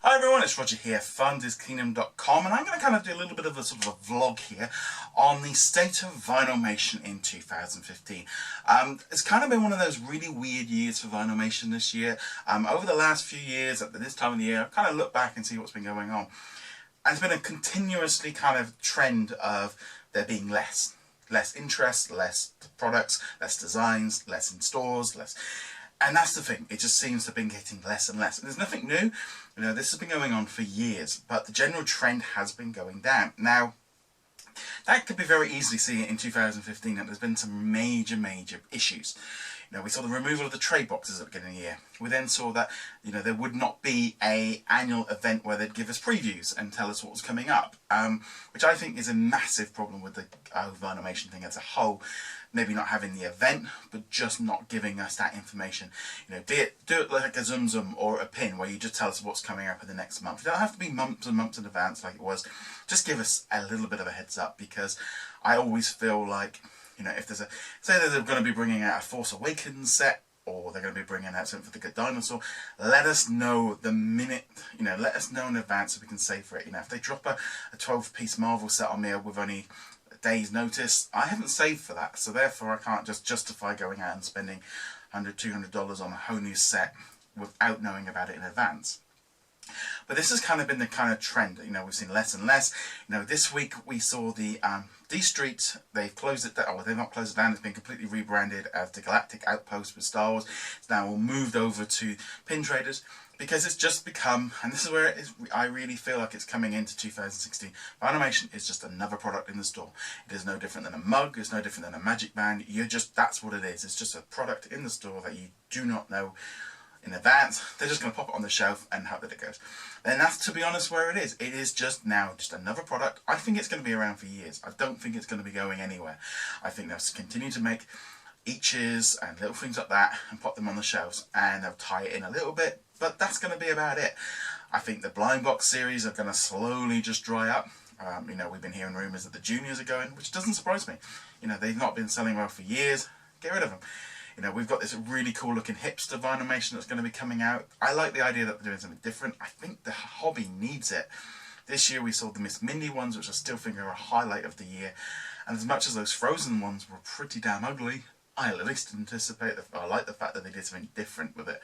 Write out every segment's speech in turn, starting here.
Hi everyone, it's Roger here from DisKingdom.com, and I'm going to kind of do a little bit of a sort of a vlog here on the State of Vinylmation in 2015. It's kind of been one of those really weird years for Vinylmation this year. Over the last few years, at this time of the year, I kind of look back and see what's been going on. And it's been a continuously kind of trend of there being less interest, less products, less designs, less in stores, less. And that's the thing, it just seems to have been getting less and less. And there's nothing new, this has been going on for years, but the general trend has been going down. Now, that could be very easily seen in 2015, and there's been some major issues. We saw the removal of the trade boxes at the beginning of the year. We then saw that, there would not be an annual event where they'd give us previews and tell us what was coming up, which I think is a massive problem with the Vinylmation thing as a whole. Maybe not having the event, but just not giving us that information. Do it like a Zoom Zoom or a pin where you just tell us what's coming up in the next month. It don't have to be months and months in advance like it was. Just give us a little bit of a heads up, because I always feel like, if there's say that they're going to be bringing out a Force Awakens set, or they're going to be bringing out something for the Good Dinosaur, let us know the minute, let us know in advance so we can save for it. If they drop a 12-piece Marvel set on me with only day's notice, I haven't saved for that, so therefore I can't just justify going out and spending $100, $200 on a whole new set without knowing about it in advance. But this has kind of been the kind of trend. We've seen less and less. This week we saw the D Street. They've closed it down. Well, they've not closed it down. It's been completely rebranded as the Galactic Outpost with Star Wars. It's now all moved over to pin traders, because it's just become, and this is where I really feel like it's coming into 2016. Vinylmation is just another product in the store. It is no different than a mug. It's no different than a magic band. That's what it is. It's just a product in the store that you do not know in advance. They're just going to pop it on the shelf and hope that it goes. And that's, to be honest, where it is. It is just now just another product. I think it's going to be around for years. I don't think it's going to be going anywhere. I think they'll continue to make eaches and little things like that and pop them on the shelves, and they'll tie it in a little bit, but that's going to be about it. I think the blind box series are going to slowly just dry up. We've been hearing rumours that the juniors are going, which doesn't surprise me. They've not been selling well for years. Get rid of them. We've got this really cool looking hipster Vinylmation that's going to be coming out. I like the idea that they're doing something different. I think the hobby needs it. This year we saw the Miss Mindy ones, which I still think are a highlight of the year. And as much as those Frozen ones were pretty damn ugly, I at least I like the fact that they did something different with it.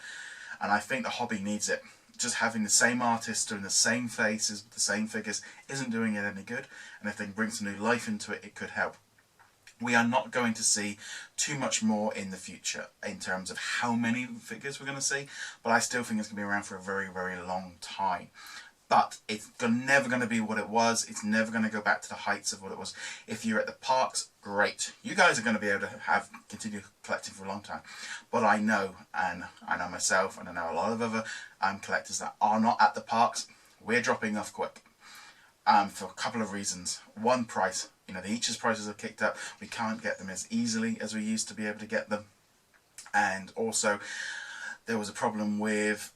And I think the hobby needs it. Just having the same artists doing the same faces with the same figures isn't doing it any good. And if they can bring some new life into it, it could help. We are not going to see too much more in the future in terms of how many figures we're going to see, but I still think it's going to be around for a very long time. But it's never going to be what it was. It's never going to go back to the heights of what it was. If you're at the parks, great. You guys are going to be able to continue collecting for a long time. But I know, and I know myself, and I know a lot of other collectors that are not at the parks, we're dropping off quick. For a couple of reasons. One, price. The each's prices have kicked up. We can't get them as easily as we used to be able to get them. And also, there was a problem with,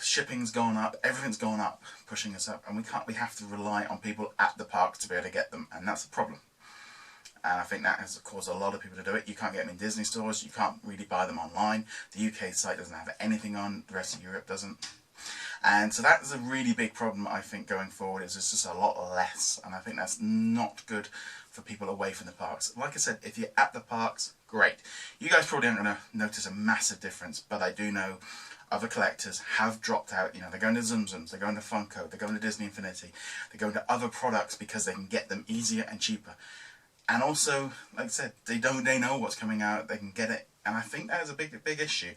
shipping's gone up, everything's gone up, pushing us up, and we have to rely on people at the parks to be able to get them, and that's a problem. And I think that has caused a lot of people to do it. You can't get them in Disney stores, you can't really buy them online. The UK site doesn't have anything on, the rest of Europe doesn't. And so that is a really big problem, I think, going forward. Is it's just a lot less, and I think that's not good for people away from the parks. Like I said, if you're at the parks, great. You guys probably aren't going to notice a massive difference, but I do know other collectors have dropped out. They're going to Zoom Zooms, they're going to Funko, they're going to Disney Infinity, they're going to other products because they can get them easier and cheaper. And also, like I said, they know what's coming out, they can get it, and I think that is a big issue.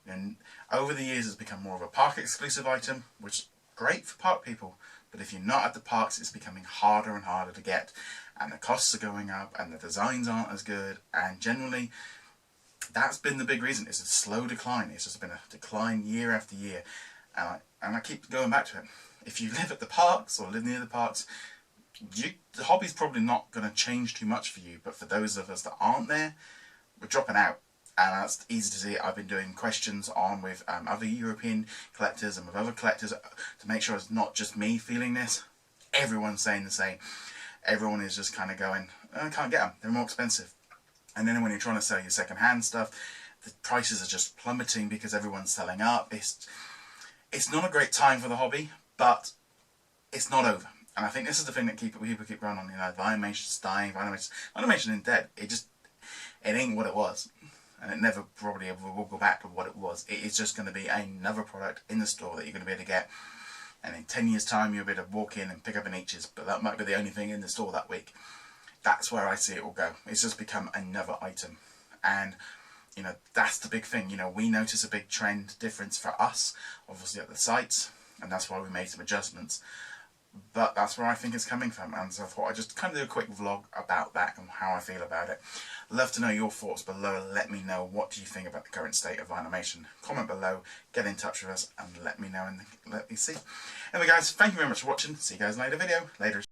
And over the years it's become more of a park exclusive item, which is great for park people, but if you're not at the parks it's becoming harder and harder to get, and the costs are going up and the designs aren't as good, and generally that's been the big reason. It's a slow decline. It's just been a decline year after year, and I keep going back to it. If you live at the parks or live near the parks, the hobby's probably not going to change too much for you, but for those of us that aren't there, we're dropping out. And that's easy to see. I've been doing questions on with other European collectors and with other collectors to make sure it's not just me feeling this. Everyone's saying the same. Everyone is just kind of going, I can't get them, they're more expensive. And then when you're trying to sell your second-hand stuff, the prices are just plummeting because everyone's selling up. It's not a great time for the hobby, but it's not over. And I think this is the thing that people keep going on, you know, Vinymation's dying, Vinylmation isn't dead. It ain't what it was. And it never probably ever will go back to what it was. It is just going to be another product in the store that you're going to be able to get. And in 10 years' time, you'll be able to walk in and pick up an H's, but that might be the only thing in the store that week. That's where I see it will go. It's just become another item. And, you know, that's the big thing. You know, we notice a big trend difference for us, obviously at the sites, and that's why we made some adjustments. But that's where I think it's coming from, and so I thought I'd just kind of do a quick vlog about that and how I feel about it. Love to know your thoughts below. Let me know, what do you think about the current state of Vinylmation. Comment below, get in touch with us, and let me know and let me see. Anyway guys, thank you very much for watching. See you guys in a later video. Later.